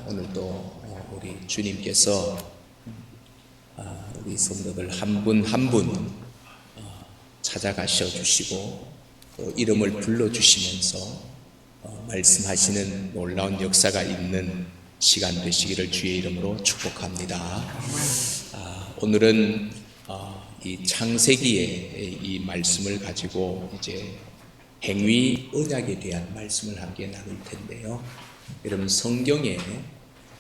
오늘도 우리 주님께서 우리 성도들 한 분 한 분 찾아가셔 주시고 또 이름을 불러주시면서 말씀하시는 놀라운 역사가 있는 시간 되시기를 주의 이름으로 축복합니다. 오늘은 이 창세기의 이 말씀을 가지고 이제 행위 언약에 대한 말씀을 함께 나눌 텐데요. 여러분, 성경에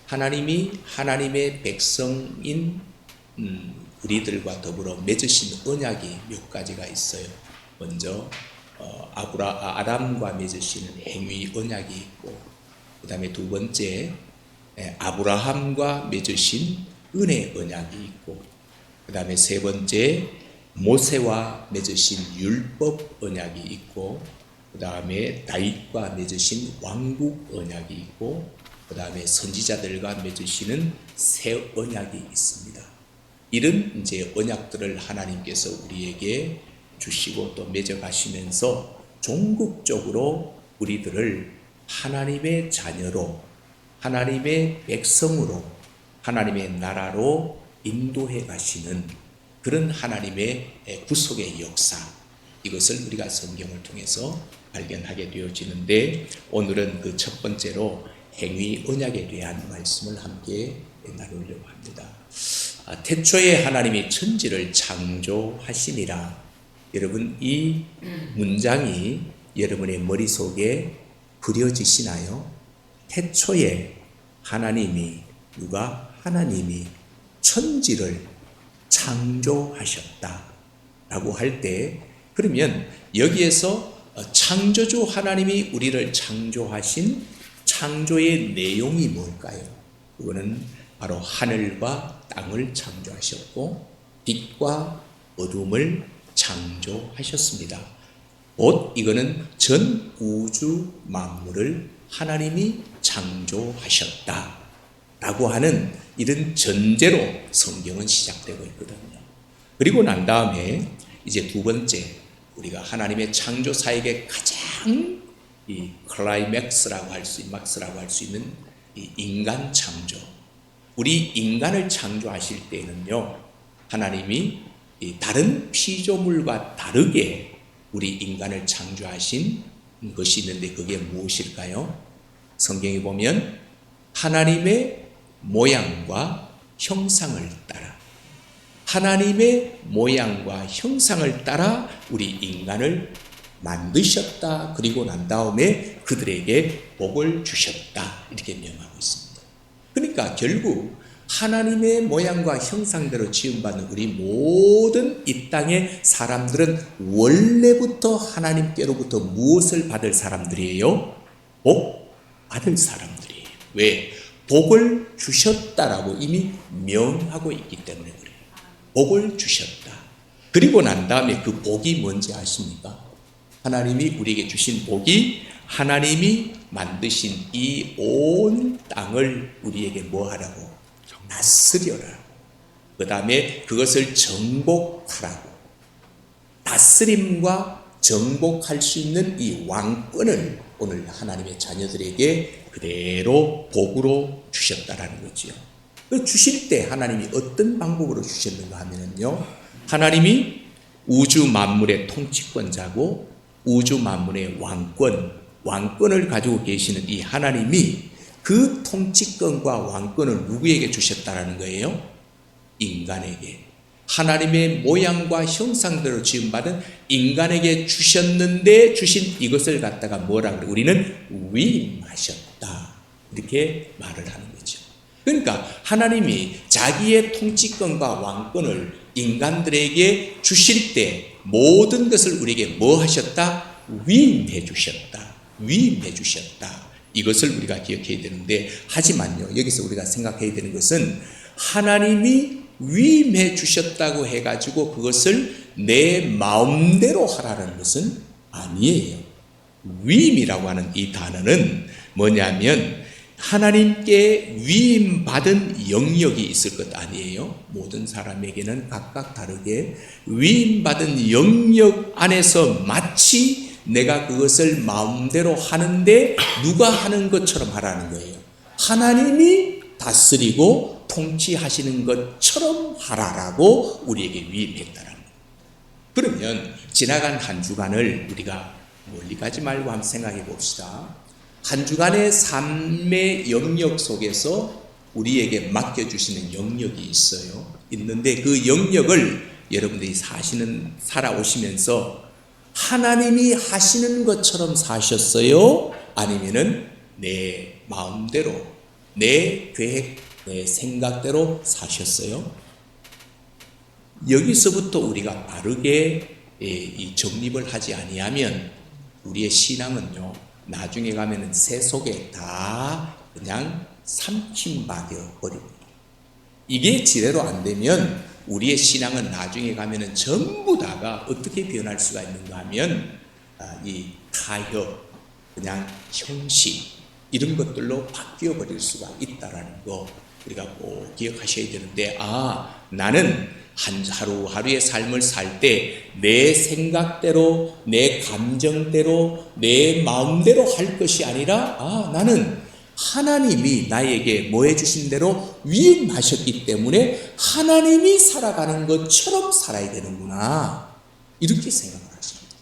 하나님이 하나님의 백성인 우리들과 더불어 맺으신 언약이 몇 가지가 있어요. 먼저 아담과 맺으신 행위 언약이 있고, 그 다음에 두 번째 아브라함과 맺으신 은혜 언약이 있고, 그 다음에 세 번째 모세와 맺으신 율법 언약이 있고, 그 다음에 다윗과 맺으신 왕국 언약이 있고, 그 다음에 선지자들과 맺으시는 새 언약이 있습니다. 이런 이제 언약들을 하나님께서 우리에게 주시고 또 맺어가시면서 종국적으로 우리들을 하나님의 자녀로, 하나님의 백성으로, 하나님의 나라로 인도해 가시는 그런 하나님의 구속의 역사, 이것을 우리가 성경을 통해서 발견하게 되어지는데, 오늘은 그 첫 번째로 행위 언약에 대한 말씀을 함께 나누려고 합니다. 태초에 하나님이 천지를 창조하시니라. 여러분, 이 문장이 여러분의 머릿속에 그려지시나요? 태초에 하나님이, 하나님이 천지를 창조하셨다 라고 할 때, 그러면 여기에서 창조주 하나님이 우리를 창조하신 창조의 내용이 뭘까요? 그거는 바로 하늘과 땅을 창조하셨고 빛과 어둠을 창조하셨습니다. 곧 이거는 전 우주 만물을 하나님이 창조하셨다 라고 하는 이런 전제로 성경은 시작되고 있거든요. 그리고 난 다음에 이제 두 번째, 우리가 하나님의 창조사역의 가장 이 클라이맥스라고 할 수 있는 이 인간 창조. 우리 인간을 창조하실 때는요, 하나님이 이 다른 피조물과 다르게 우리 인간을 창조하신 것이 있는데, 그게 무엇일까요? 성경에 보면 하나님의 모양과 형상을 따라, 하나님의 모양과 형상을 따라 우리 인간을 만드셨다. 그리고 난 다음에 그들에게 복을 주셨다. 이렇게 명하고 있습니다. 그러니까 결국 하나님의 모양과 형상대로 지음받는 우리 모든 이 땅의 사람들은 원래부터 하나님께로부터 무엇을 받을 사람들이에요? 복 받을 사람들이에요. 왜? 복을 주셨다라고 이미 명하고 있기 때문에 그래요. 복을 주셨다. 그리고 난 다음에 그 복이 뭔지 아십니까? 하나님이 우리에게 주신 복이 하나님이 만드신 이 온 땅을 우리에게 뭐 하라고? 다스려라. 그 다음에 그것을 정복하라고. 다스림과 정복할 수 있는 이 왕권을 오늘 하나님의 자녀들에게 그대로 복으로 주셨다라는 거지요. 주실 때 하나님이 어떤 방법으로 주셨는가 하면요, 하나님이 우주 만물의 통치권자고 우주 만물의 왕권을 가지고 계시는 이 하나님이 그 통치권과 왕권을 누구에게 주셨다라는 거예요? 인간에게. 하나님의 모양과 형상대로 지음받은 인간에게 주셨는데, 주신 이것을 갖다가 뭐라 그래? 우리는 위임하셨다. 이렇게 말을 하는 거죠. 그러니까 하나님이 자기의 통치권과 왕권을 인간들에게 주실 때 모든 것을 우리에게 뭐 하셨다? 위임해 주셨다. 위임해 주셨다. 이것을 우리가 기억해야 되는데, 하지만요, 여기서 우리가 생각해야 되는 것은 하나님이 위임해 주셨다고 해가지고 그것을 내 마음대로 하라는 것은 아니에요. 위임이라고 하는 이 단어는 뭐냐면 하나님께 위임받은 영역이 있을 것 아니에요. 모든 사람에게는 각각 다르게 위임받은 영역 안에서 마치 내가 그것을 마음대로 하는데 누가 하는 것처럼 하라는 거예요. 하나님이 다스리고 통치하시는 것처럼 하라라고 우리에게 위임했다라는 거예요. 그러면 지나간 한 주간을 우리가 멀리 가지 말고 한번 생각해 봅시다. 한 주간의 삶의 영역 속에서 우리에게 맡겨주시는 영역이 있어요. 있는데 그 영역을 여러분들이 살아오시면서 하나님이 하시는 것처럼 사셨어요? 아니면은 내 마음대로, 내 계획, 내 생각대로 사셨어요? 여기서부터 우리가 바르게 이 정립을 하지 아니하면 우리의 신앙은요, 나중에 가면은 새 속에 다 그냥 삼킴받아 버립니다. 이게 지대로 안 되면 우리의 신앙은 나중에 가면은 전부 다가 어떻게 변할 수가 있는가 하면 이 타협, 그냥 형식 이런 것들로 바뀌어 버릴 수가 있다라는 거 우리가 꼭 기억하셔야 되는데, 나는 하루하루의 삶을 살 때 내 생각대로, 내 감정대로, 내 마음대로 할 것이 아니라 나는 하나님이 나에게 뭐 해주신 대로 위임하셨기 때문에 하나님이 살아가는 것처럼 살아야 되는구나, 이렇게 생각을 하십니다.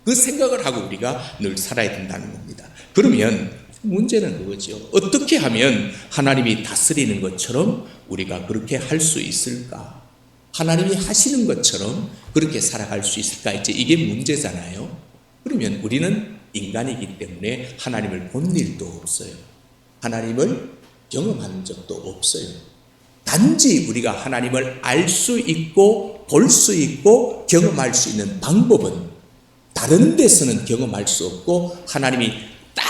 그 생각을 하고 우리가 늘 살아야 된다는 겁니다. 그러면 문제는 그거죠. 어떻게 하면 하나님이 다스리는 것처럼 우리가 그렇게 할 수 있을까? 하나님이 하시는 것처럼 그렇게 살아갈 수 있을까? 이제 이게 문제잖아요. 그러면 우리는 인간이기 때문에 하나님을 본 일도 없어요. 하나님을 경험한 적도 없어요. 단지 우리가 하나님을 알 수 있고 볼 수 있고 경험할 수 있는 방법은 다른 데서는 경험할 수 없고, 하나님이 딱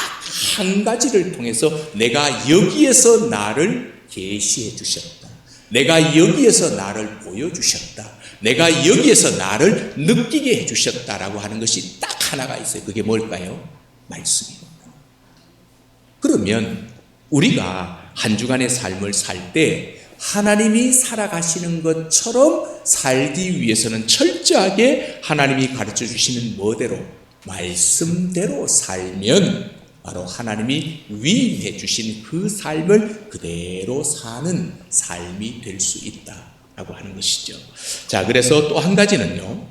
한 가지를 통해서 내가 여기에서 나를 계시해 주셨다, 내가 여기에서 나를 보여주셨다, 내가 여기에서 나를 느끼게 해주셨다라고 하는 것이 딱 하나가 있어요. 그게 뭘까요? 말씀입니다. 그러면 우리가 한 주간의 삶을 살 때 하나님이 살아가시는 것처럼 살기 위해서는 철저하게 하나님이 가르쳐 주시는 뭐대로, 말씀대로 살면 바로 하나님이 위임해 주신 그 삶을 그대로 사는 삶이 될 수 있다라고 하는 것이죠. 자, 그래서 또 한 가지는요,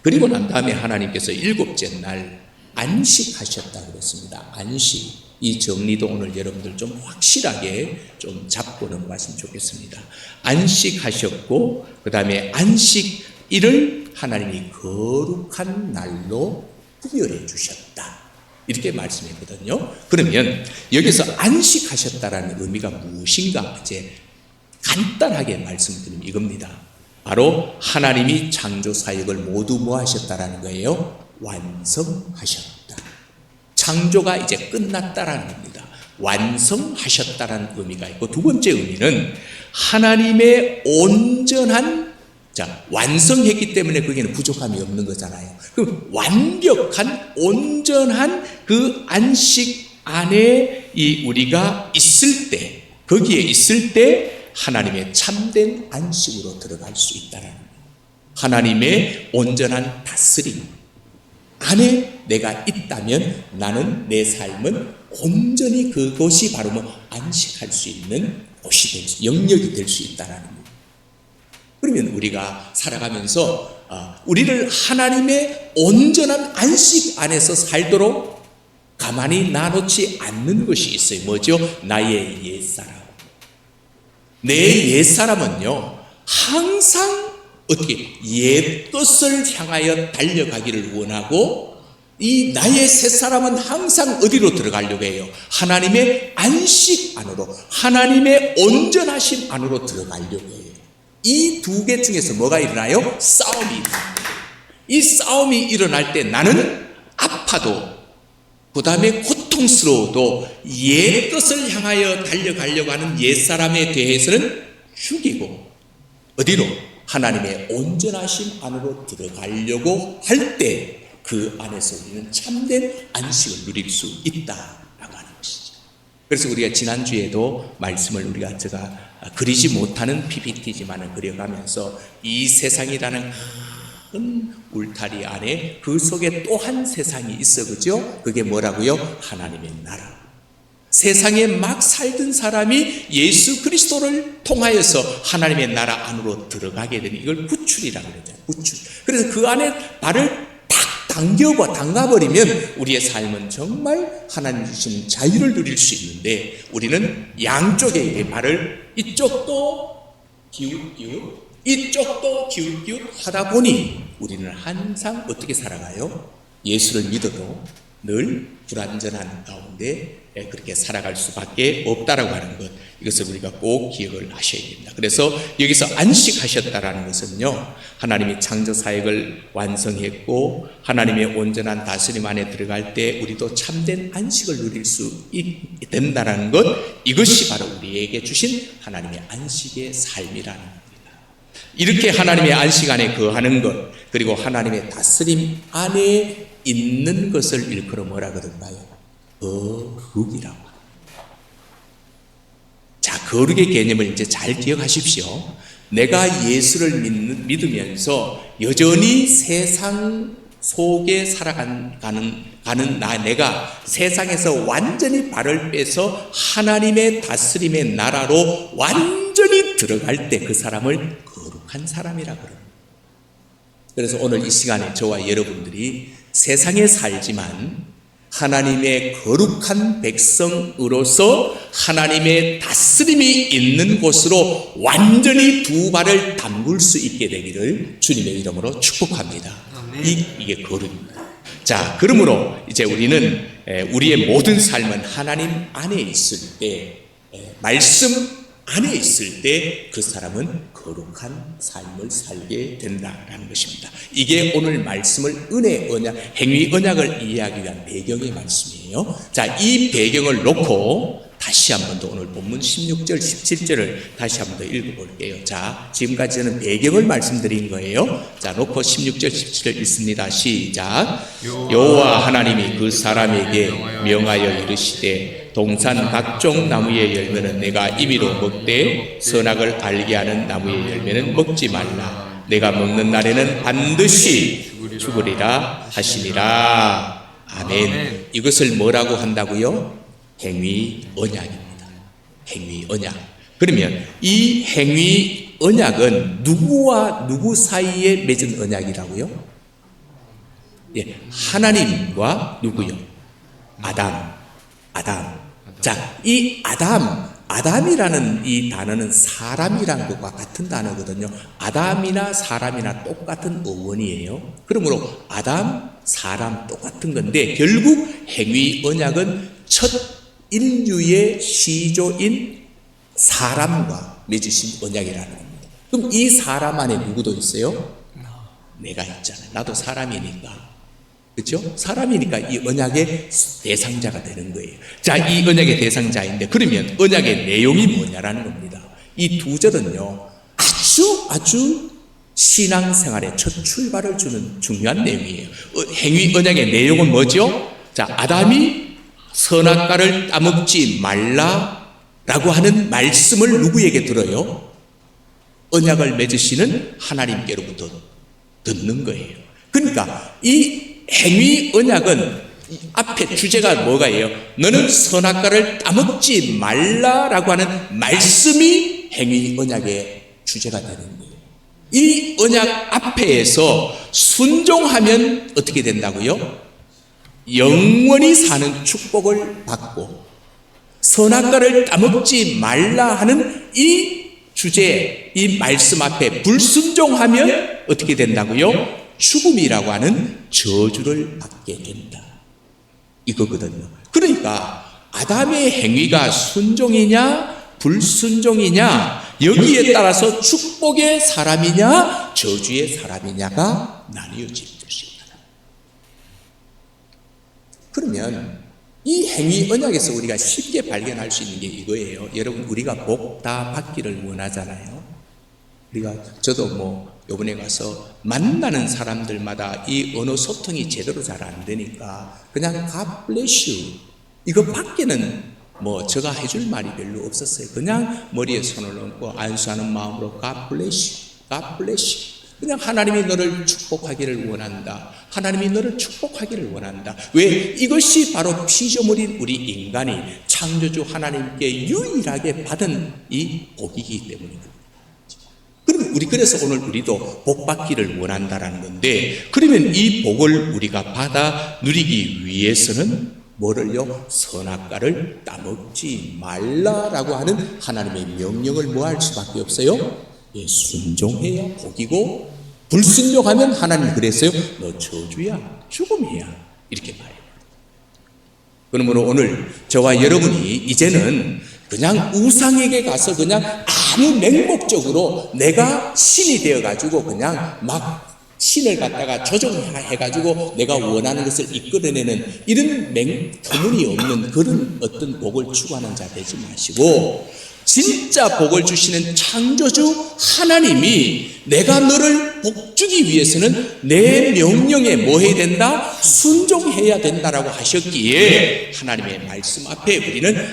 그리고 난 다음에 하나님께서 7째 날 안식하셨다고 그랬습니다. 안식. 이 정리도 오늘 여러분들 좀 확실하게 좀 잡고 넘어갔으면 좋겠습니다. 안식하셨고, 그 다음에 안식일을 하나님이 거룩한 날로 구별해 주셨다, 이렇게 말씀했거든요. 그러면 여기서 안식하셨다라는 의미가 무엇인가 이제 간단하게 말씀드리면 이겁니다. 바로 하나님이 창조 사역을 모두 뭐 하셨다라는 거예요? 완성하셨다. 창조가 이제 끝났다라는 겁니다. 완성하셨다라는 의미가 있고, 두 번째 의미는 하나님의 온전한, 완성했기 때문에 거기에는 부족함이 없는 거잖아요. 그 완벽한 온전한 그 안식 안에 우리가 있을 때, 거기에 있을 때 하나님의 참된 안식으로 들어갈 수 있다는 거예요. 하나님의 온전한 다스림 안에 내가 있다면 나는 내 삶은 온전히 그것이 바로 안식할 수 있는 곳이 영역이 될 수 있다는 거예요. 그러면 우리가 살아가면서 우리를 하나님의 온전한 안식 안에서 살도록 가만히 놔놓지 않는 것이 있어요. 뭐죠? 나의 옛사람. 내 옛사람은요, 항상 어떻게 옛것을 향하여 달려가기를 원하고, 이 나의 새사람은 항상 어디로 들어가려고 해요? 하나님의 안식 안으로, 하나님의 온전하심 안으로 들어가려고 해요. 이 두 개 중에서 뭐가 일어나요? 싸움이 일어납니다. 이 싸움이 일어날 때 나는 아파도, 그 다음에 고통스러워도 옛것을 향하여 달려가려고 하는 옛사람에 대해서는 죽이고, 어디로? 하나님의 온전하심 안으로 들어가려고 할 때 그 안에서 우리는 참된 안식을 누릴 수 있다라고 하는 것이죠. 그래서 우리가 지난주에도 말씀을 제가 그리지 못하는 PPT지만은 그려가면서 이 세상이라는 큰 울타리 안에 그 속에 또 한 세상이 있어, 그죠? 그게 뭐라고요? 하나님의 나라. 세상에 막 살던 사람이 예수 그리스도를 통하여서 하나님의 나라 안으로 들어가게 되는 이걸 구출이라고 그러죠. 구출. 그래서 그 안에 발을 탁 담가버리면 우리의 삶은 정말 하나님 주신 자유를 누릴 수 있는데 우리는 양쪽에 발을 이쪽도 기웃기웃 이쪽도 기웃기웃 하다 보니 우리는 항상 어떻게 살아가요? 예수를 믿어도 늘 불완전한 가운데 그렇게 살아갈 수밖에 없다라고 하는 것, 이것을 우리가 꼭 기억을 하셔야 됩니다. 그래서 여기서 안식하셨다라는 것은요, 하나님이 창조 사역을 완성했고 하나님의 온전한 다스림 안에 들어갈 때 우리도 참된 안식을 누릴 수 된다라는 것, 이것이 바로 우리에게 주신 하나님의 안식의 삶이라는 겁니다. 이렇게 하나님의 안식 안에 거하는 것, 그리고 하나님의 다스림 안에 있는 것을 일컬어 뭐라 그런가요? 거룩이라고. 자, 거룩의 개념을 이제 잘 기억하십시오. 내가 예수를 믿으면서 여전히 세상 속에 살아가는 내가 세상에서 완전히 발을 빼서 하나님의 다스림의 나라로 완전히 들어갈 때 그 사람을 거룩한 사람이라고 합니다. 그래서 오늘 이 시간에 저와 여러분들이 세상에 살지만 하나님의 거룩한 백성으로서 하나님의 다스림이 있는 곳으로 완전히 두 발을 담글 수 있게 되기를 주님의 이름으로 축복합니다. 이게 거룩입니다. 자, 그러므로 이제 우리는 우리의 모든 삶은 하나님 안에 있을 때, 말씀 안에 있을 때 그 사람은 거룩한 삶을 살게 된다라는 것입니다. 이게 오늘 말씀을 은혜 언약, 행위 언약을 이해하기 위한 배경의 말씀이에요. 자, 이 배경을 놓고 다시 한 번 더 오늘 본문 16절, 17절을 다시 한 번 더 읽어볼게요. 자, 지금까지 저는 배경을 말씀드린 거예요. 자, 놓고 16절, 17절 읽습니다. 시작. 여호와 하나님이 그 사람에게 명하여 이르시되 동산 각종 나무의 열매는 내가 임의로 먹되 선악을 알게 하는 나무의 열매는 먹지 말라. 내가 먹는 날에는 반드시 죽으리라 하시니라. 아멘. 이것을 뭐라고 한다고요? 행위 언약입니다. 행위 언약. 그러면 이 행위 언약은 누구와 누구 사이에 맺은 언약이라고요? 예, 하나님과 누구요? 아담. 자, 이 아담이라는 이 단어는 사람이라는 것과 같은 단어거든요. 아담이나 사람이나 똑같은 어원이에요. 그러므로 아담, 사람 똑같은 건데 결국 행위 언약은 첫 인류의 시조인 사람과 맺으신 언약이라는 겁니다. 그럼 이 사람 안에 누구도 있어요? 내가 있잖아요. 나도 사람이니까. 그렇죠? 사람이니까 이 언약의 대상자가 되는 거예요. 자, 이 언약의 대상자인데 그러면 언약의 내용이 뭐냐라는 겁니다. 이 두 절은요, 아주 신앙생활의 첫 출발을 주는 중요한 내용이에요. 행위 언약의 내용은 뭐죠? 자, 아담이 선악과를 따먹지 말라라고 하는 말씀을 누구에게 들어요? 언약을 맺으시는 하나님께로부터 듣는 거예요. 그러니까 이 행위 언약은 앞에 주제가 뭐가예요? 너는 선악과를 따먹지 말라라고 하는 말씀이 행위 언약의 주제가 되는 거예요. 이 언약 앞에서 순종하면 어떻게 된다고요? 영원히 사는 축복을 받고 선악과를 따먹지 말라 하는 이 주제, 이 말씀 앞에 불순종하면 어떻게 된다고요? 죽음이라고 하는 저주를 받게 된다. 이거거든요. 그러니까 아담의 행위가 순종이냐 불순종이냐 여기에 따라서 축복의 사람이냐 저주의 사람이냐가 나뉘어질 것입니다. 그러면 이 행위 언약에서 우리가 쉽게 발견할 수 있는 게 이거예요. 여러분, 우리가 복 다 받기를 원하잖아요. 저도 요번에 가서 만나는 사람들마다 이 언어 소통이 제대로 잘 안 되니까 그냥 God bless you 이거 밖에는 제가 해줄 말이 별로 없었어요. 그냥 머리에 손을 얹고 안수하는 마음으로 God bless you, God bless you. 그냥 하나님이 너를 축복하기를 원한다. 하나님이 너를 축복하기를 원한다. 왜? 이것이 바로 피조물인 우리 인간이 창조주 하나님께 유일하게 받은 이 복이기 때문입니다. 그래서 오늘 우리도 복 받기를 원한다라는 건데, 그러면 이 복을 우리가 받아 누리기 위해서는 뭐를요? 선악과를 따먹지 말라라고 하는 하나님의 명령을 뭐 할 수밖에 없어요? 예, 순종해야 복이고, 불순종하면 하나님 그랬어요. 너 저주야, 죽음이야, 이렇게 말해요. 그러므로 오늘 저와 여러분이 이제는 그냥 우상에게 가서 그냥 아무 맹목적으로 내가 신이 되어가지고 그냥 막 신을 갖다가 조종해가지고 내가 원하는 것을 이끌어내는 이런 터무니없는 그런 어떤 복을 추구하는 자 되지 마시고, 진짜 복을 주시는 창조주 하나님이 내가 너를 복주기 위해서는 내 명령에 뭐 해야 된다? 순종해야 된다라고 하셨기에 하나님의 말씀 앞에 우리는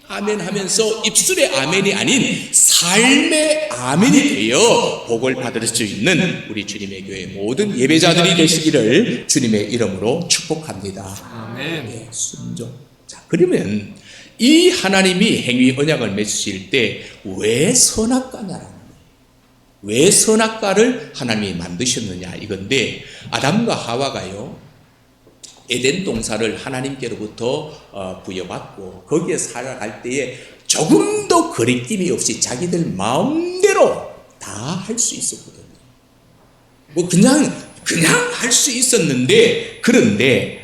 아멘 하면서 입술의 아멘이 아닌 삶의 아멘이 되어 복을 받을 수 있는 우리 주님의 교회 모든 예배자들이 되시기를 주님의 이름으로 축복합니다. 아멘. 네, 순종. 자, 그러면 이 하나님이 행위 언약을 맺으실 때 왜 선악과냐라는 거예요. 왜 선악과를 하나님이 만드셨느냐 이건데, 아담과 하와가요 에덴 동산을 하나님께로부터 부여받고 거기에 살아갈 때에 조금 더 거리낌이 없이 자기들 마음대로 다 할 수 있었거든요. 뭐 그냥 할 수 있었는데, 그런데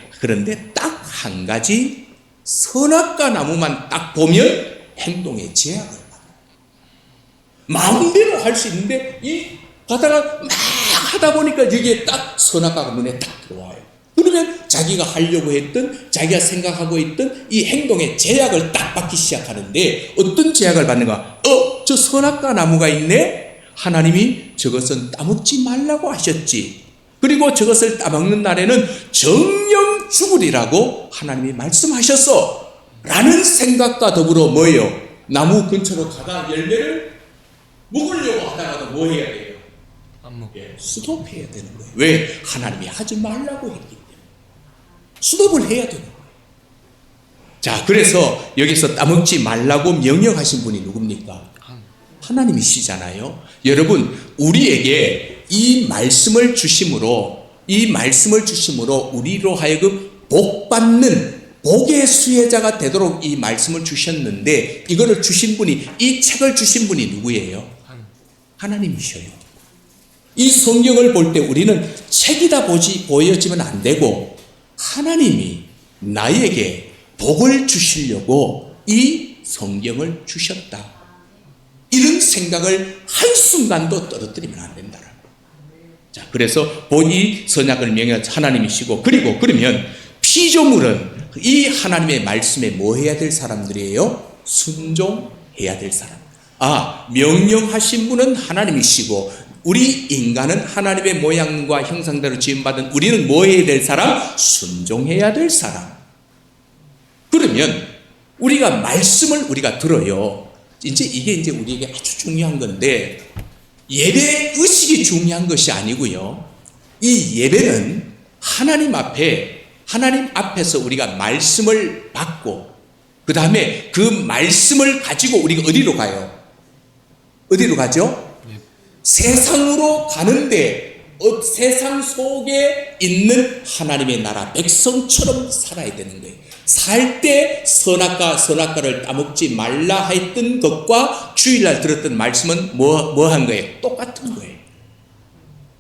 딱 한 가지 선악과 나무만 딱 보면 행동에 제약을 받아요. 마음대로 할 수 있는데 이 가다가 막 하다 보니까 여기에 딱 선악과가 눈에 딱 들어와요. 그러면 자기가 하려고 했던, 자기가 생각하고 있던 이 행동에 제약을 딱 받기 시작하는데, 어떤 제약을 받는가? 저 선악과 나무가 있네? 하나님이 저것은 따먹지 말라고 하셨지. 그리고 저것을 따먹는 날에는 정령 죽으리라고 하나님이 말씀하셨어. 라는 생각과 더불어 뭐예요? 나무 근처로 가다 열매를 먹으려고 하다가도 뭐 해야 돼요? 안 먹. 스톱해야 되는 거예요. 왜? 하나님이 하지 말라고 했기 때문에. 스톱을 해야 되는 거예요. 자, 그래서 여기서 따먹지 말라고 명령하신 분이 누굽니까? 하나님이시잖아요. 여러분, 우리에게 이 말씀을 주심으로 우리로 하여금 복받는 복의 수혜자가 되도록 이 말씀을 주셨는데, 이거를 주신 분이, 이 책을 주신 분이 누구예요? 하나님이셔요. 이 성경을 볼 때 우리는 책이다 보여지면 안 되고, 하나님이 나에게 복을 주시려고 이 성경을 주셨다, 이런 생각을 한순간도 떨어뜨리면 안 된다. 자, 그래서 본이 선악을 명한 하나님이시고, 그리고 그러면 피조물은 이 하나님의 말씀에 뭐 해야 될 사람들이에요? 순종해야 될 사람. 명령하신 분은 하나님이시고, 우리 인간은 하나님의 모양과 형상대로 지음받은 우리는 뭐 해야 될 사람? 순종해야 될 사람. 그러면 우리가 말씀을 우리가 들어요. 이게 우리에게 아주 중요한 건데, 예배 의식이 중요한 것이 아니고요. 이 예배는 하나님 앞에서 우리가 말씀을 받고, 그 다음에 그 말씀을 가지고 우리가 어디로 가요? 어디로 가죠? 세상으로 가는데, 세상 속에 있는 하나님의 나라 백성처럼 살아야 되는 거예요. 살 때 선악과를 따먹지 말라 했던 것과 주일날 들었던 말씀은 뭐 한 거예요? 똑같은 거예요.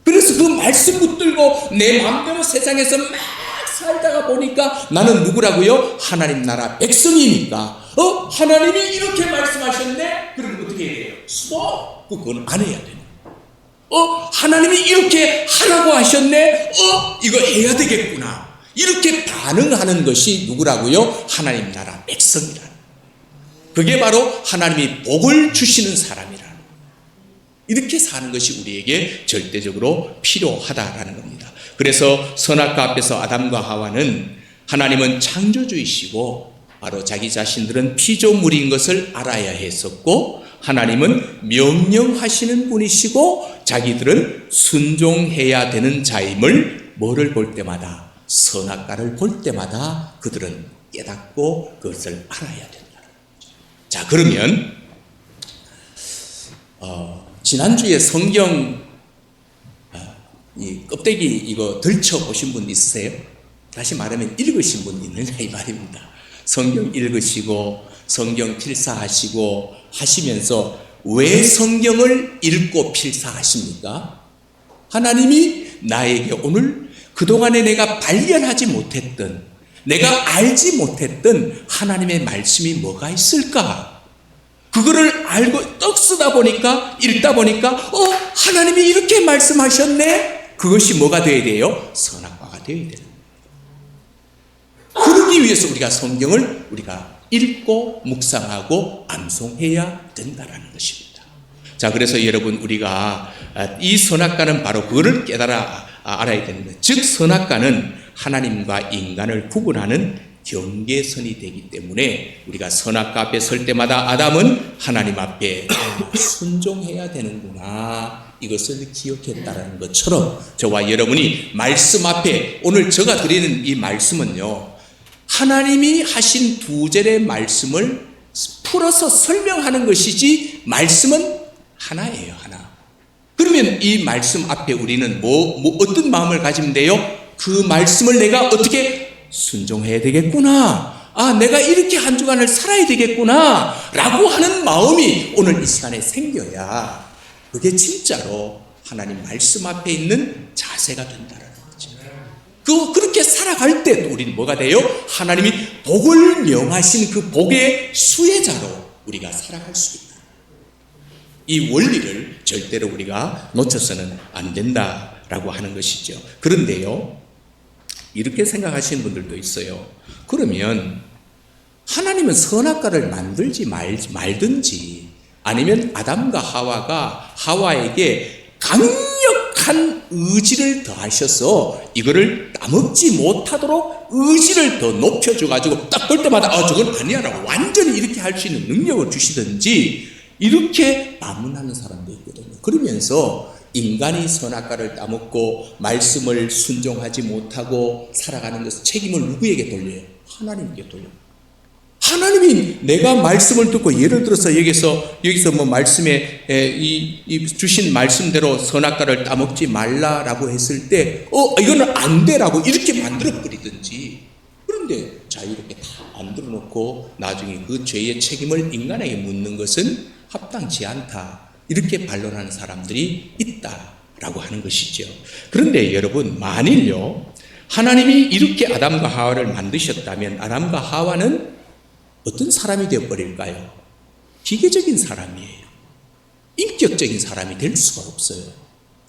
그래서 그 말씀 붙들고 내 마음대로 세상에서 막 살다가 보니까 나는 누구라고요? 하나님 나라 백성이니까. 하나님이 이렇게 말씀하셨네? 그럼 어떻게 해야 돼요? 수도? 그건 안 해야 돼요. 하나님이 이렇게 하라고 하셨네? 이거 해야 되겠구나. 이렇게 반응하는 것이 누구라고요? 하나님 나라 백성이라는. 그게 바로 하나님이 복을 주시는 사람이라는. 이렇게 사는 것이 우리에게 절대적으로 필요하다라는 겁니다. 그래서 선악과 앞에서 아담과 하와는, 하나님은 창조주이시고 바로 자기 자신들은 피조물인 것을 알아야 했었고, 하나님은 명령하시는 분이시고 자기들은 순종해야 되는 자임을 뭐를 볼 때마다, 선악과를 볼 때마다 그들은 깨닫고 그것을 알아야 된다는 거죠. 자, 그러면 지난주에 성경 이 껍데기 이거 들쳐 보신 분 있으세요? 다시 말하면 읽으신 분 있느냐 이 말입니다. 성경 읽으시고 성경 필사하시고 하시면서 왜 성경을 읽고 필사하십니까? 하나님이 나에게 오늘 그동안에 내가 발견하지 못했던, 내가 알지 못했던 하나님의 말씀이 뭐가 있을까? 그거를 알고 떡 쓰다 보니까, 읽다 보니까 하나님이 이렇게 말씀하셨네? 그것이 뭐가 되어야 돼요? 선악과가 되어야 되는 거예요. 그러기 위해서 우리가 성경을 우리가 읽고 묵상하고 암송해야 된다는 것입니다. 자, 그래서 여러분 우리가 이 선악과는 바로 그거를 알아야 되는 거예요. 즉 선악과는 하나님과 인간을 구분하는 경계선이 되기 때문에 우리가 선악과 앞에 설 때마다 아담은 하나님 앞에 순종해야 되는구나, 이것을 기억했다라는 것처럼 저와 여러분이 말씀 앞에, 오늘 제가 드리는 이 말씀은요, 하나님이 하신 두 절의 말씀을 풀어서 설명하는 것이지 말씀은 하나예요, 하나. 그러면 이 말씀 앞에 우리는 어떤 마음을 가지면 돼요? 그 말씀을 내가 어떻게 순종해야 되겠구나, 내가 이렇게 한 주간을 살아야 되겠구나 라고 하는 마음이 오늘 이 시간에 생겨야 그게 진짜로 하나님 말씀 앞에 있는 자세가 된다는 거죠. 그렇게 살아갈 때 우리는 뭐가 돼요? 하나님이 복을 명하신 그 복의 수혜자로 우리가 살아갈 수 있다. 이 원리를 절대로 우리가 놓쳐서는 안 된다라고 하는 것이죠. 그런데요, 이렇게 생각하시는 분들도 있어요. 그러면 하나님은 선악과를 만들지 말든지, 아니면 아담과 하와가 하와에게 강력한 의지를 더하셔서 이거를 따먹지 못하도록 의지를 더 높여줘가지고 딱 볼 때마다 저건 아니야라고 완전히 이렇게 할 수 있는 능력을 주시든지, 이렇게 반문하는 사람도 있거든요. 그러면서 인간이 선악과를 따먹고 말씀을 순종하지 못하고 살아가는 것은 책임을 누구에게 돌려요? 하나님께 돌려요. 하나님이 내가 말씀을 듣고, 예를 들어서 여기서 뭐 말씀에 이 주신 말씀대로 선악과를 따먹지 말라라고 했을 때 이거는 안 돼라고 이렇게 만들어 버리든지, 그런데 자유롭게 다 만들어 놓고 나중에 그 죄의 책임을 인간에게 묻는 것은 합당치 않다, 이렇게 반론하는 사람들이 있다라고 하는 것이죠. 그런데 여러분, 만일요 하나님이 이렇게 아담과 하와를 만드셨다면 아담과 하와는 어떤 사람이 되어버릴까요? 기계적인 사람이에요. 인격적인 사람이 될 수가 없어요.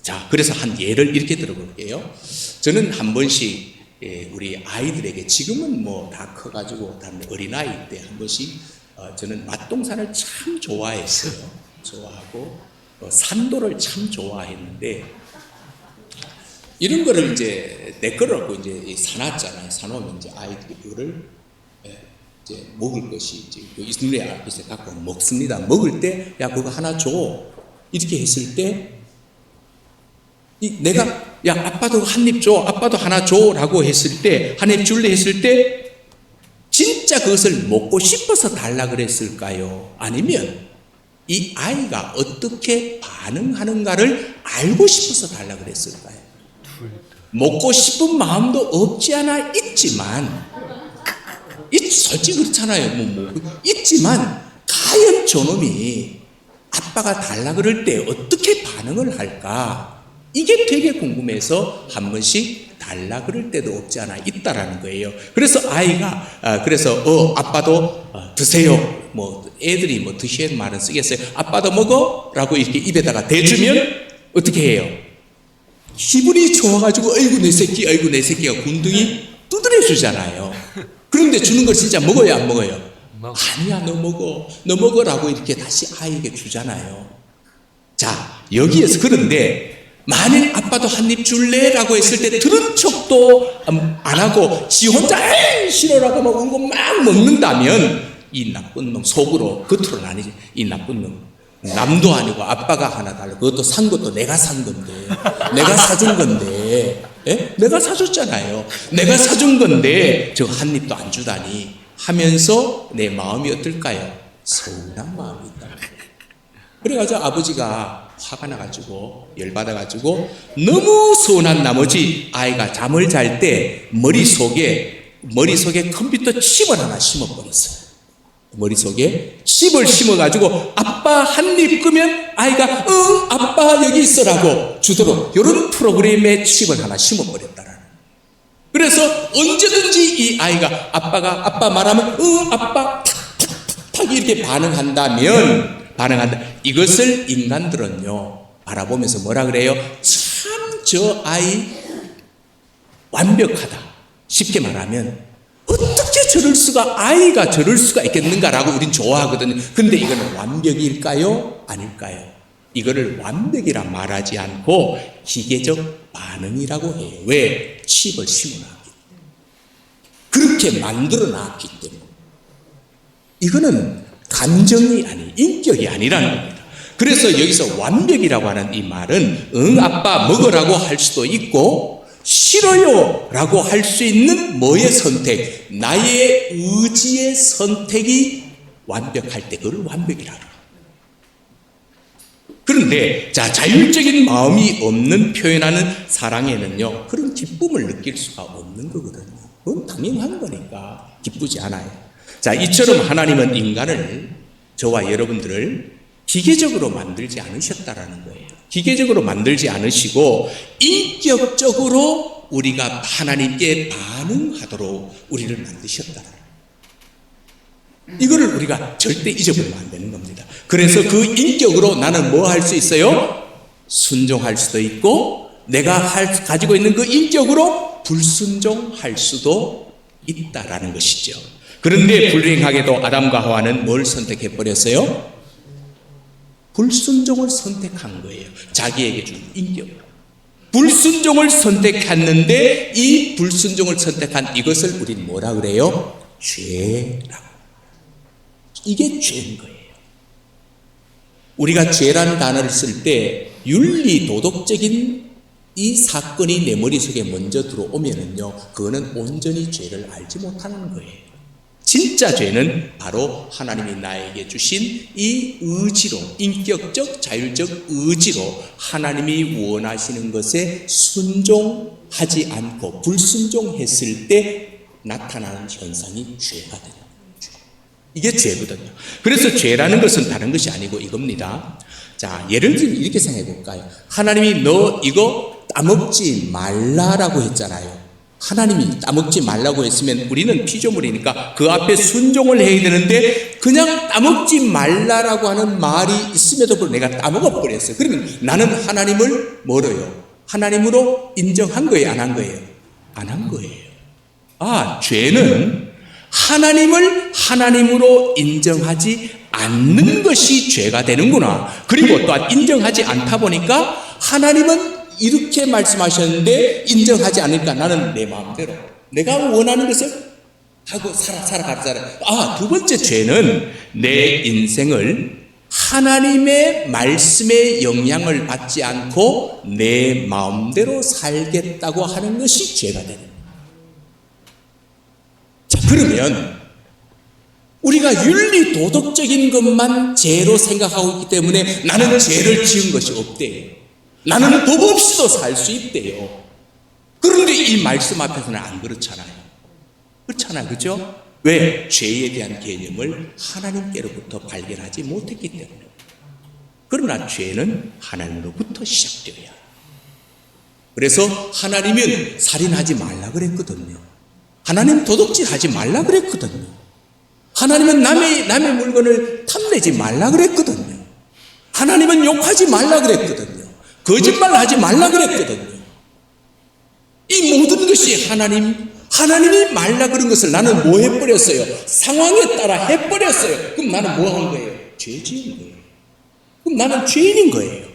자, 그래서 한 예를 이렇게 들어볼게요. 저는 한 번씩 우리 아이들에게, 지금은 뭐 다 커가지고 다 어린아이 때 한 번씩 저는 맛동산을 참 좋아했어요. 좋아하고 산도를 참 좋아했는데, 이런 거를 이제 내 거라고 이제 사놨잖아요. 사놓으면 이제 아이들이 그거를 이제 먹을 것이 이제 눈에 앞에서 갖고 먹습니다. 먹을 때 야 그거 하나 줘 이렇게 했을 때, 내가 야 아빠도 한 입 줘, 아빠도 하나 줘라고 했을 때, 한 입 줄래 했을 때 진짜 그것을 먹고 싶어서 달라 그랬을까요? 아니면 이 아이가 어떻게 반응하는가를 알고 싶어서 달라 그랬을까요? 먹고 싶은 마음도 없지 않아 있지만, 솔직히 그렇잖아요. 있지만 과연 저놈이 아빠가 달라 그럴 때 어떻게 반응을 할까, 이게 되게 궁금해서 한 번씩 달라 그럴 때도 없지 않아 있다라는 거예요. 그래서 아이가 그래서 아빠도 드세요. 뭐 애들이 뭐 드시는 말은 쓰겠어요. 아빠도 먹어라고 이렇게 입에다가 대주면 어떻게 해요? 기분이 좋아가지고 아이고 내 새끼가 군등이 두드려 주잖아요. 그런데 주는 걸 진짜 먹어요, 안 먹어요? 아니야, 너 먹어라고 이렇게 다시 아이에게 주잖아요. 자, 여기에서 그런데 만일 아빠도 한 입 줄래라고 했을 때 들은 척도 안 하고 지 혼자 싫어라고 막 먹는다면, 이 나쁜 놈, 속으로, 겉으로는 아니지, 이 나쁜 놈, 남도 아니고 아빠가 하나 달라. 그것도 산 것도 내가 산 건데, 내가 사준 건데, 예? 내가 사줬잖아요. 내가 사준 건데 저 한 입도 안 주다니 하면서 내 마음이 어떨까요? 서운한 마음이 있다. 그래가지고 아버지가 화가 나가지고 열받아가지고 너무 서운한 나머지 아이가 잠을 잘 때 머릿속에 컴퓨터 칩을 하나 심어버렸어요. 머릿속에 칩을 심어가지고 아빠 한 입 끄면 아이가 응 아빠 여기 있어라고 주도록 이런 프로그램에 칩을 하나 심어버렸다라는. 그래서 언제든지 이 아이가 아빠 말하면 응 아빠 탁탁탁 이렇게 반응한다. 이것을 인간들은요 바라보면서 뭐라 그래요? 참 저 아이 완벽하다. 쉽게 말하면 어떻게 저럴 수가, 아이가 저럴 수가 있겠는가라고 우린 좋아하거든요. 근데 이거는 완벽일까요? 아닐까요? 이거를 완벽이라 말하지 않고 기계적 반응이라고 해요. 왜? 칩을 심어놨기 때문에. 그렇게 만들어놨기 때문에. 이거는 감정이 아니, 인격이 아니라는 겁니다. 그래서 여기서 완벽이라고 하는 이 말은 응 아빠 먹으라고 할 수도 있고 싫어요 라고 할 수 있는 뭐의 선택, 나의 의지의 선택이 완벽할 때 그걸 완벽이라 그래요. 그런데 자율적인 마음이 없는 표현하는 사랑에는요 그런 기쁨을 느낄 수가 없는 거거든요. 그건 당연한 거니까 기쁘지 않아요. 이처럼 하나님은 인간을, 저와 여러분들을 기계적으로 만들지 않으셨다라는 거예요. 기계적으로 만들지 않으시고 인격적으로 우리가 하나님께 반응하도록 우리를 만드셨다라는 거예요. 이거를 우리가 절대 잊어버리면 안 되는 겁니다. 그래서 그 인격으로 나는 뭐 할 수 있어요? 순종할 수도 있고 내가 가지고 있는 그 인격으로 불순종할 수도 있다라는 것이죠. 그런데 불행하게도 아담과 하와는 뭘 선택해버렸어요? 불순종을 선택한 거예요. 자기에게 준 인격으로. 불순종을 선택했는데 이 불순종을 선택한 이것을 우리는 뭐라 그래요? 죄라고. 이게 죄인 거예요. 우리가 죄라는 단어를 쓸 때 윤리 도덕적인 이 사건이 내 머릿속에 먼저 들어오면은요, 그거는 온전히 죄를 알지 못하는 거예요. 진짜 죄는 바로 하나님이 나에게 주신 이 의지로, 인격적 자율적 의지로 하나님이 원하시는 것에 순종하지 않고 불순종했을 때 나타나는 현상이 죄가 되는 거죠. 이게 죄거든요. 그래서 죄라는 것은 다른 것이 아니고 이겁니다. 예를 들면 이렇게 생각해 볼까요? 하나님이 너 이거 따먹지 말라라고 했잖아요. 하나님이 따먹지 말라고 했으면 우리는 피조물이니까 그 앞에 순종을 해야 되는데 그냥 따먹지 말라라고 하는 말이 있음에도 불구하고 내가 따먹어 버렸어요. 그러면 나는 하나님을 뭐로요? 하나님으로 인정한 거예요? 안 한 거예요? 안 한 거예요. 죄는 하나님을 하나님으로 인정하지 않는 것이 죄가 되는구나. 그리고 또한 인정하지 않다 보니까 하나님은 이렇게 말씀하셨는데 인정하지 않으니까 나는 내 마음대로 내가 원하는 것을 하고 살아가자. 두 번째 죄는 내 인생을 하나님의 말씀의 영향을 받지 않고 내 마음대로 살겠다고 하는 것이 죄가 되는 거예요. 그러면 우리가 윤리 도덕적인 것만 죄로 생각하고 있기 때문에 나는 죄를 지은 것이 없대요. 나는 법 없이도 살 수 있대요. 그런데 이 말씀 앞에서는 안 그렇잖아요. 그렇잖아요. 그죠? 왜? 죄에 대한 개념을 하나님께로부터 발견하지 못했기 때문에. 그러나 죄는 하나님으로부터 시작되어야. 그래서 하나님은 살인하지 말라 그랬거든요. 하나님 도둑질 하지 말라 그랬거든요. 하나님은 남의 물건을 탐내지 말라 그랬거든요. 하나님은 욕하지 말라 그랬거든요. 거짓말 하지 말라 그랬거든요. 이 모든 것이 하나님이 말라 그런 것을 나는 뭐 해버렸어요? 상황에 따라 해버렸어요. 그럼 나는 뭐 한 거예요? 죄 지은 거예요. 그럼 나는 죄인인 거예요.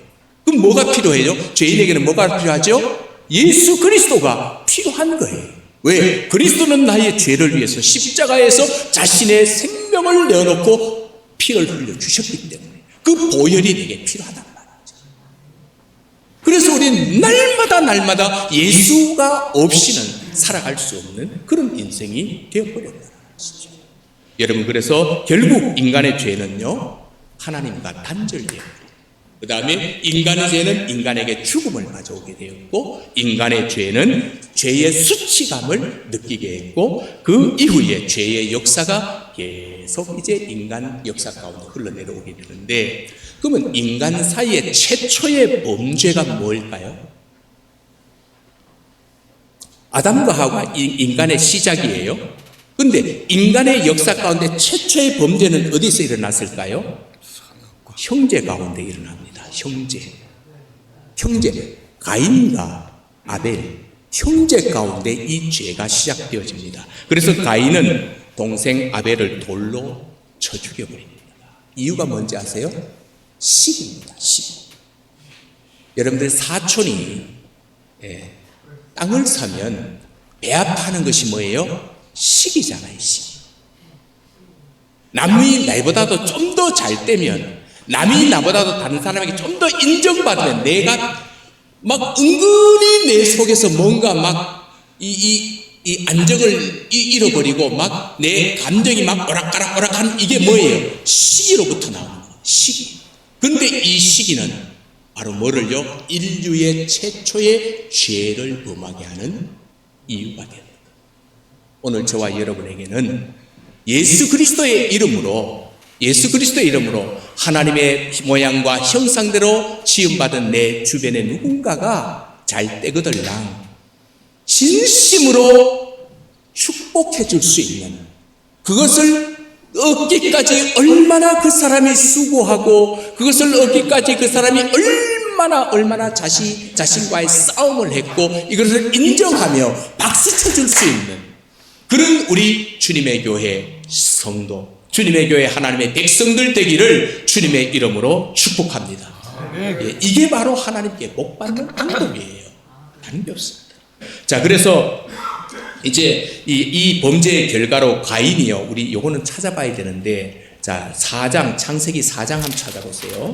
그럼 뭐가 필요해요? 죄인에게는 뭐가 필요하죠? 예수 그리스도가 필요한 거예요. 왜? 그리스도는 나의 죄를 위해서 십자가에서 자신의 생명을 내어놓고 피를 흘려 주셨기 때문에. 그 보혈이 내게 필요하단 말이죠. 그래서 우리는 날마다 예수가 없이는 살아갈 수 없는 그런 인생이 되어버렸다는 것이죠. 여러분, 그래서 결국 인간의 죄는요, 하나님과 단절되어요. 그 다음에 인간의 죄는 인간에게 죽음을 가져오게 되었고, 인간의 죄는 죄의 수치감을 느끼게 했고, 그 이후에 죄의 역사가 계속 이제 인간 역사 가운데 흘러내려오게 되는데, 그러면 인간 사이의 최초의 범죄가 뭘까요? 아담과 하와가 인간의 시작이에요. 근데 인간의 역사 가운데 최초의 범죄는 어디서 일어났을까요? 형제 가운데 일어납니다. 형제 가인과 아벨, 형제 가운데 이 죄가 시작되어집니다. 그래서 가인은 동생 아벨을 돌로 쳐 죽여버립니다. 이유가 뭔지 아세요? 시기입니다. 시기. 여러분들 사촌이 땅을 사면 배합하는 것이 뭐예요? 시기잖아요. 시기. 남이 나보다도 좀 더 잘 되면, 남이 나보다도 다른 사람에게 좀 더 인정받으면 내가 막 은근히 내 속에서 뭔가 막 이 안정을 잃어버리고 막 내 감정이 막 오락가락오락하는 이게 뭐예요? 시기로부터 나오는 거예요. 시기. 근데 이 시기는 바로 뭐를요? 인류의 최초의 죄를 범하게 하는 이유가 됩니다. 오늘 저와 여러분에게는 예수 그리스도의 이름으로 하나님의 모양과 형상대로 지음받은 내 주변에 누군가가 잘 때거들랑 진심으로 축복해 줄 수 있는, 그것을 얻기까지 얼마나 그 사람이 수고하고, 그것을 얻기까지 그 사람이 얼마나 자신과의 싸움을 했고, 이것을 인정하며 박수 쳐줄 수 있는 그런 우리 주님의 교회 성도, 주님의 교회 하나님의 백성들 되기를 주님의 이름으로 축복합니다. 이게 바로 하나님께 복받는 방법이에요. 다른 게 없습니다. 자, 그래서 이제 이 범죄의 결과로 가인이요, 우리 요거는 찾아봐야 되는데, 자, 창세기 4장 한번 찾아보세요.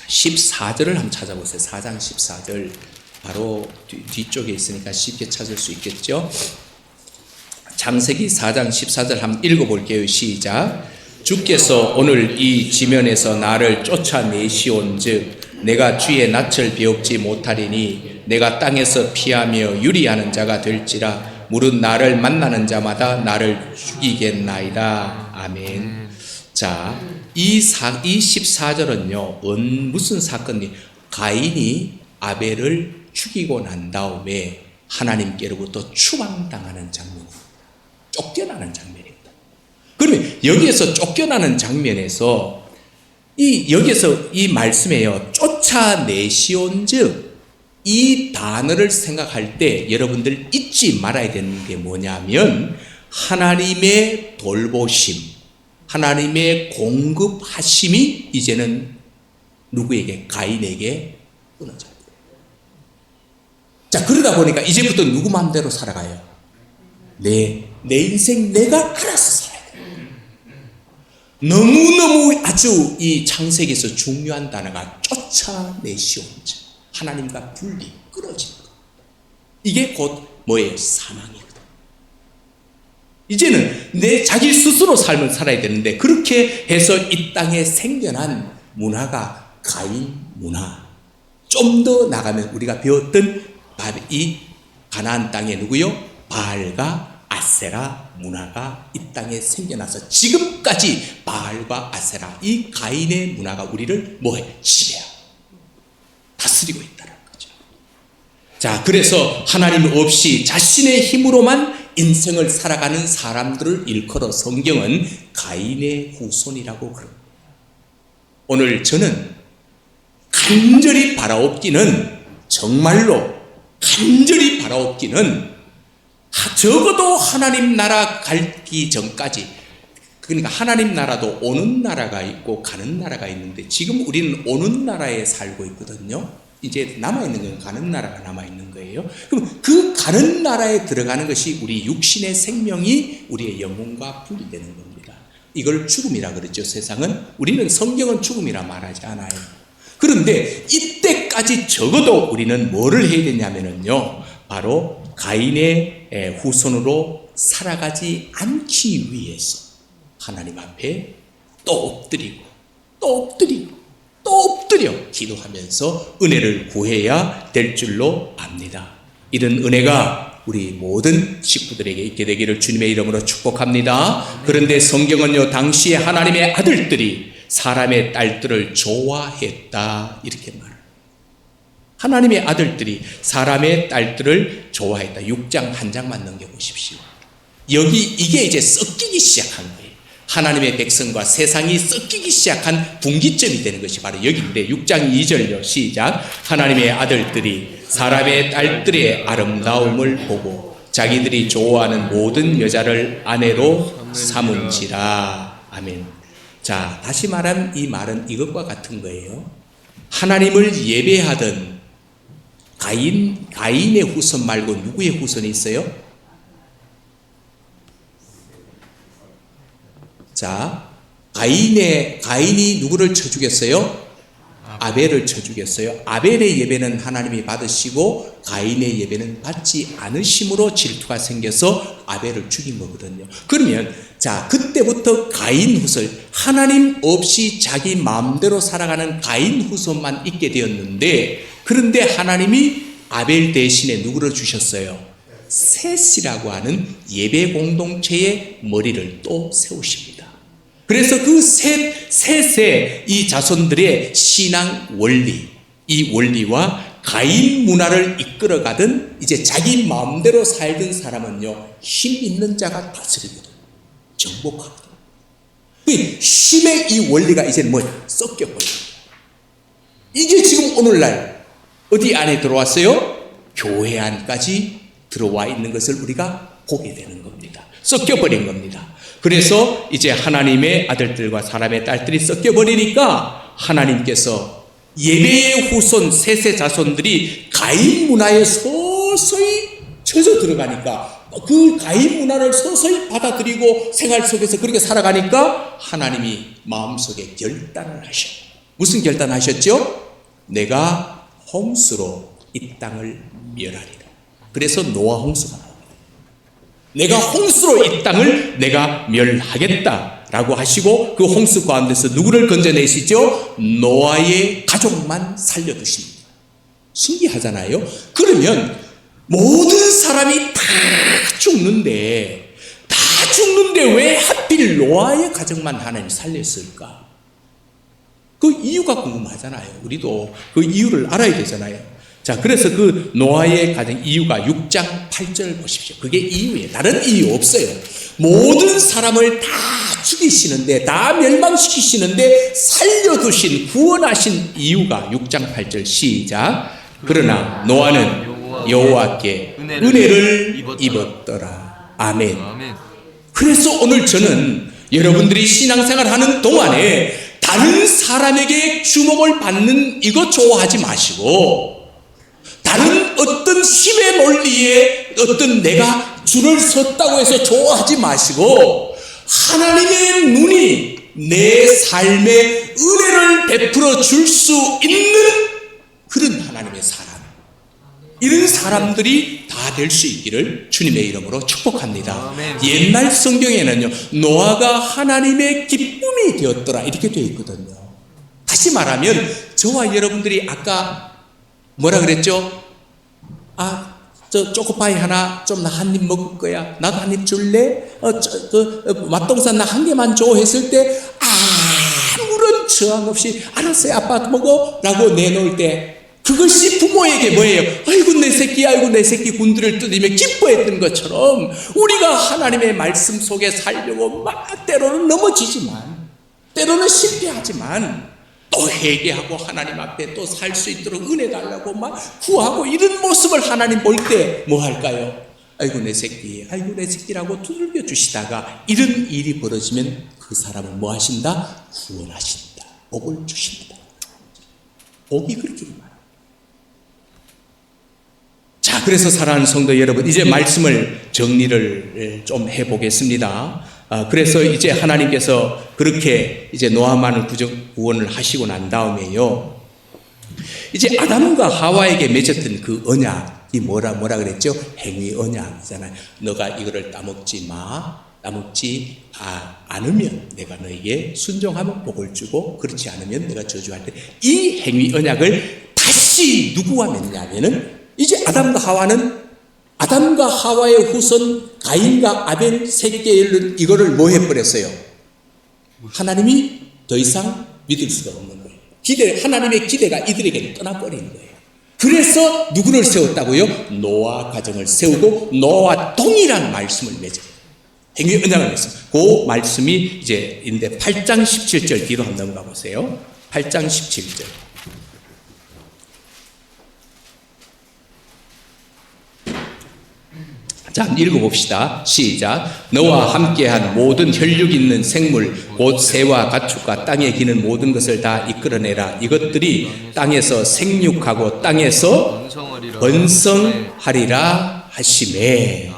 14절을 한번 찾아보세요. 4장 14절. 바로 뒤쪽에 있으니까 쉽게 찾을 수 있겠죠. 창세기 4장 14절 한번 읽어볼게요. 시작. 주께서 오늘 이 지면에서 나를 쫓아내시온즉 내가 주의 낯을 배웁지 못하리니 내가 땅에서 피하며 유리하는 자가 될지라 무릇 나를 만나는 자마다 나를 죽이겠나이다. 아멘. 자, 이 14절은요 무슨 사건이, 가인이 아벨을 죽이고 난 다음에 하나님께로부터 추방당하는 장면입니다. 쫓겨나는 장면입니다. 그러면 여기에서 쫓겨나는 장면에서 여기에서 이 말씀에요, 쫓아내시온즉, 이 단어를 생각할 때 여러분들 잊지 말아야 되는 게 뭐냐면 하나님의 돌보심, 하나님의 공급하심이 이제는 누구에게? 가인에게 끊어져요. 자, 그러다 보니까 이제부터 누구 마음대로 살아가요? 내 인생 내가 알아서 살아야 돼요. 너무너무 아주 이 창세기에서 중요한 단어가 쫓아내시온즉, 하나님과 분리, 끊어지는 것. 이게 곧 뭐예요? 사망이거든. 이제는 내 자기 스스로 삶을 살아야 되는데, 그렇게 해서 이 땅에 생겨난 문화가 가인 문화. 좀 더 나가면 우리가 배웠던 이 가나안 땅에 누구요? 바알과 아세라 문화가 이 땅에 생겨나서 지금까지 바알과 아세라, 이 가인의 문화가 우리를 뭐해? 지배하고 다스리고 있다는 거죠. 자, 그래서 하나님 없이 자신의 힘으로만 인생을 살아가는 사람들을 일컬어 성경은 가인의 후손이라고 그럽니다. 오늘 저는 간절히 바라옵기는, 정말로 간절히 바라옵기는, 적어도 하나님 나라 가기 전까지, 그러니까 하나님 나라도 오는 나라가 있고 가는 나라가 있는데 지금 우리는 오는 나라에 살고 있거든요. 이제 남아있는 건 가는 나라가 남아있는 거예요. 그럼 그 가는 나라에 들어가는 것이 우리 육신의 생명이 우리의 영혼과 분리되는 겁니다. 이걸 죽음이라 그러죠. 세상은. 우리는 성경은 죽음이라 말하지 않아요. 그런데 이때까지 적어도 우리는 뭐를 해야 되냐면요, 바로 가인의 후손으로 살아가지 않기 위해서 하나님 앞에 또 엎드리고 또 엎드리고 또 엎드려 기도하면서 은혜를 구해야 될 줄로 압니다. 이런 은혜가 우리 모든 식구들에게 있게 되기를 주님의 이름으로 축복합니다. 그런데 성경은요, 당시에 하나님의 아들들이 사람의 딸들을 좋아했다 이렇게 말해요. 하나님의 아들들이 사람의 딸들을 좋아했다. 6장 한 장만 넘겨보십시오. 여기 이게 이제 섞이기 시작한 거예요. 하나님의 백성과 세상이 섞이기 시작한 분기점이 되는 것이 바로 여기인데, 6장 2절요. 시작. 하나님의 아들들이 사람의 딸들의 아름다움을 보고 자기들이 좋아하는 모든 여자를 아내로 삼은지라. 아멘. 자, 다시 말하면 이 말은 이것과 같은 거예요. 하나님을 예배하던 가인의 후손 말고 누구의 후손이 있어요? 자, 가인이 누구를 쳐 죽였어요? 아벨을 쳐 죽였어요. 아벨의 예배는 하나님이 받으시고 가인의 예배는 받지 않으심으로 질투가 생겨서 아벨을 죽인 거거든요. 그러면 자, 그때부터 가인 후손, 하나님 없이 자기 마음대로 살아가는 가인 후손만 있게 되었는데, 그런데 하나님이 아벨 대신에 누구를 주셨어요? 셋이라고 하는 예배 공동체의 머리를 또 세우십니다. 그래서 그 셋의 이 자손들의 신앙 원리, 이 원리와 가인 문화를 이끌어가던 이제 자기 마음대로 살던 사람은요, 힘 있는 자가 다스리거든. 정복하거든. 힘의 이 원리가 이제 섞여버려요. 이게 지금 오늘날 어디 안에 들어왔어요? 교회 안까지 들어와 있는 것을 우리가 보게 되는 겁니다. 섞여버린 겁니다. 그래서 이제 하나님의 아들들과 사람의 딸들이 섞여버리니까 하나님께서 예배의 후손 셋의 자손들이 가인 문화에 서서히 젖어 들어가니까, 그 가인 문화를 서서히 받아들이고 생활 속에서 그렇게 살아가니까 하나님이 마음속에 결단을 하셔. 무슨 결단하셨죠? 내가 홍수로 이 땅을 멸하리라. 그래서 노아 홍수가 나옵니다. 내가 홍수로 이 땅을 내가 멸하겠다라고 하시고, 그 홍수 가운데서 누구를 건져내시죠? 노아의 가족만 살려두십니다. 신기하잖아요. 그러면 모든 사람이 다 죽는데 왜 하필 노아의 가족만 하나님 살렸을까? 그 이유가 궁금하잖아요. 우리도 그 이유를 알아야 되잖아요. 자, 그래서 그 노아의 가정 이유가 6장 8절 보십시오. 그게 이유예요. 다른 이유 없어요. 모든 사람을 다 죽이시는데, 다 멸망시키시는데 살려두신, 구원하신 이유가 6장 8절 시작. 그러나 노아는 여호와께 은혜를 입었더라. 아멘. 그래서 오늘 저는 여러분들이 신앙생활 하는 동안에 다른 사람에게 주목을 받는 이거 좋아하지 마시고, 다른 어떤 힘의 논리에 어떤 내가 줄을 섰다고 해서 좋아하지 마시고, 하나님의 눈이 내 삶에 은혜를 베풀어 줄 수 있는 그런 하나님의 사람, 이런 사람들이 다 될 수 있기를 주님의 이름으로 축복합니다. 아멘. 옛날 성경에는요, 노아가 하나님의 기쁨이 되었더라 이렇게 되어 있거든요. 다시 말하면 저와 여러분들이 아까 뭐라 그랬죠? 저 초코파이 하나 좀 나 한 입 먹을 거야. 나도 한 입 줄래? 맛동산 나 한 개만 줘 했을 때 아무런 저항 없이 알았어요 아빠 먹어 라고 내놓을 때, 그것이 부모에게 뭐예요? 아이고 내 새끼 군두를 뜯으며 기뻐했던 것처럼, 우리가 하나님의 말씀 속에 살려고 막 때로는 넘어지지만, 때로는 실패하지만 또 회개하고 하나님 앞에 또 살 수 있도록 은혜 달라고 막 구하고, 이런 모습을 하나님 볼 때 뭐 할까요? 아이고 내 새끼라고 두들겨 주시다가 이런 일이 벌어지면 그 사람은 뭐 하신다? 구원하신다. 복을 주신다. 복이 그렇게 많아요. 그래서 사랑하는 성도 여러분, 이제 말씀을 정리를 좀 해보겠습니다. 그래서 이제 하나님께서 그렇게 이제 노아만을 구원을 하시고 난 다음에요, 이제 아담과 하와에게 맺었던 그 언약이 뭐라 그랬죠? 행위 언약이잖아요. 너가 이거를 따먹지 마. 따먹지 않으면 내가 너에게 순종하면 복을 주고 그렇지 않으면 내가 저주할 때, 이 행위 언약을 다시 누구와 맺냐면은 이제 아담과 하와의 후손 가인과 아벨 새끼를 이거를 뭐 해버렸어요? 하나님이 더 이상 믿을 수가 없는 거예요. 하나님의 기대가 이들에게 떠나버린 거예요. 그래서 누구를 세웠다고요? 노아 가정을 세우고 노아와 동일한 말씀을 맺어요. 행위 언약을 맺습니다. 그 말씀이 이제 인데 8장 17절 뒤로 한번 넘어가 보세요. 8장 17절. 자, 읽어봅시다. 시작. 너와 함께한 모든 혈육 있는 생물 곧 새와 가축과 땅에 기는 모든 것을 다 이끌어내라. 이것들이 땅에서 생육하고 땅에서 번성하리라 하시매.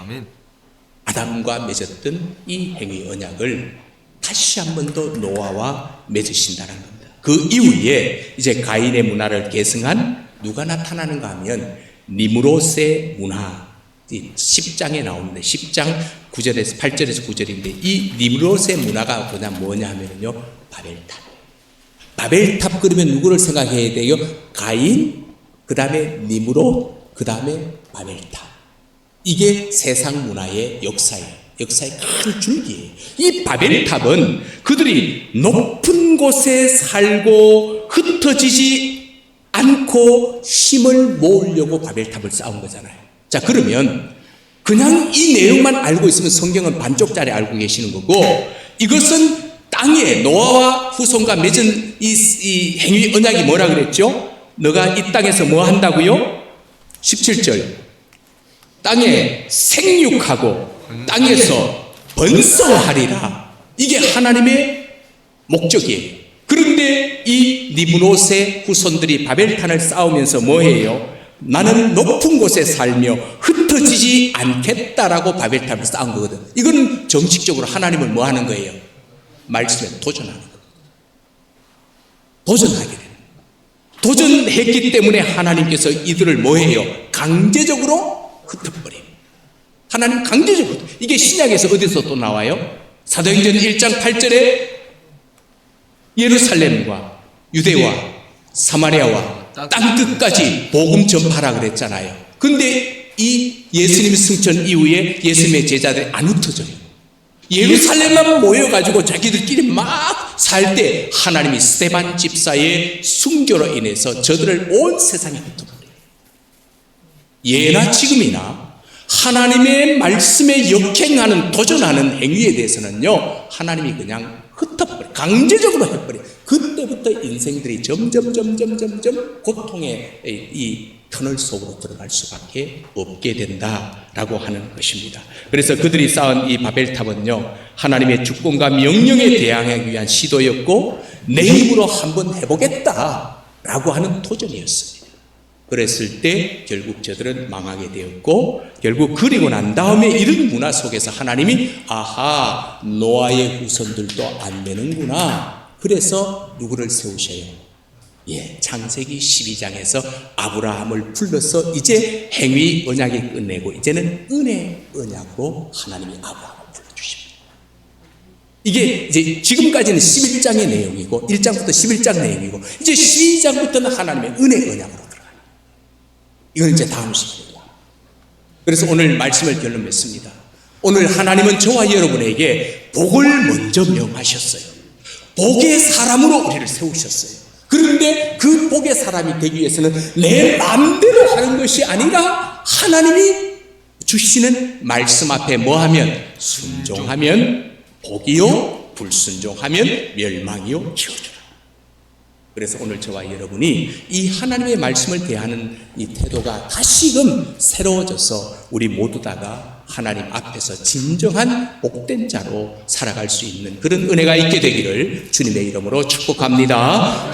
아담과 맺었던 이 행위 언약을 다시 한 번 더 노아와 맺으신다는 겁니다. 그 이후에 이제 가인의 문화를 계승한 누가 나타나는가 하면 니므롯의 문화, 10장에 나오는데 10장 9절에서 8절에서 9절인데 이 니므롯의 문화가 뭐냐 하면요, 바벨탑. 바벨탑 그러면 누구를 생각해야 돼요? 가인, 그 다음에 니므롯, 그 다음에 바벨탑. 이게 세상 문화의 역사의 큰 줄기예요. 이 바벨탑은 그들이 높은 곳에 살고 흩어지지 않고 힘을 모으려고 바벨탑을 쌓은 거잖아요. 자, 그러면 그냥 이 내용만 알고 있으면 성경은 반쪽짜리 알고 계시는 거고, 이것은 땅에 노아와 후손과 맺은 이 행위 언약이 뭐라 그랬죠? 너가 이 땅에서 뭐 한다고요? 17절. 땅에 생육하고 땅에서 번성하리라. 이게 하나님의 목적이에요. 그런데 이 니므롯의 후손들이 바벨탑을 쌓으면서 뭐해요? 나는 높은 곳에 살며 흩어지지 않겠다라고 바벨탑을 쌓은 거거든. 이건 정식적으로 하나님을 뭐 하는 거예요? 말씀에 도전하는 거예요. 도전하게 돼요. 도전했기 때문에 하나님께서 이들을 뭐해요? 강제적으로 흩어버려요. 하나님 강제적으로. 이게 신약에서 어디서 또 나와요? 사도행전 1장 8절에 예루살렘과 유대와 사마리아와 땅끝까지 복음 전파라 그랬잖아요. 근데 이 예수님 승천 이후에 예수님의 제자들이 안 흩어져요. 예루살렘만 모여가지고 자기들끼리 막 살 때 하나님이 스데반 집사의 순교로 인해서 저들을 온 세상에 흩어버려요. 예나 지금이나 하나님의 말씀에 역행하는 도전하는 행위에 대해서는요, 하나님이 그냥 흩어버려, 강제적으로 해버려. 그때부터 인생들이 점점 고통의 이 터널 속으로 들어갈 수밖에 없게 된다라고 하는 것입니다. 그래서 그들이 쌓은 이 바벨탑은요, 하나님의 주권과 명령에 대항하기 위한 시도였고 내 힘으로 한번 해보겠다라고 하는 도전이었습니다. 그랬을 때 결국 저들은 망하게 되었고, 결국 그리고 난 다음에 이런 문화 속에서 하나님이 아하, 노아의 후손들도 안 되는구나. 그래서 누구를 세우셔요? 창세기 12장에서 아브라함을 불러서 이제 행위 언약이 끝내고 이제는 은혜 언약으로 하나님이 아브라함을 불러주십니다. 이게 이제 지금까지는 11장의 내용이고 1장부터 11장 내용이고 이제 12장부터는 하나님의 은혜 언약으로 들어가요. 이건 이제 다음 시간입니다. 그래서 오늘 말씀을 결론 맺습니다. 오늘 하나님은 저와 여러분에게 복을 먼저 명하셨어요. 복의 사람으로 우리를 세우셨어요. 그런데 그 복의 사람이 되기 위해서는 내 마음대로 하는 것이 아니라 하나님이 주시는 말씀 앞에 뭐하면? 순종하면 복이요, 불순종하면 멸망이요, 지어주라. 그래서 오늘 저와 여러분이 이 하나님의 말씀을 대하는 이 태도가 다시금 새로워져서 우리 모두 다가 하나님 앞에서 진정한 복된 자로 살아갈 수 있는 그런 은혜가 있게 되기를 주님의 이름으로 축복합니다.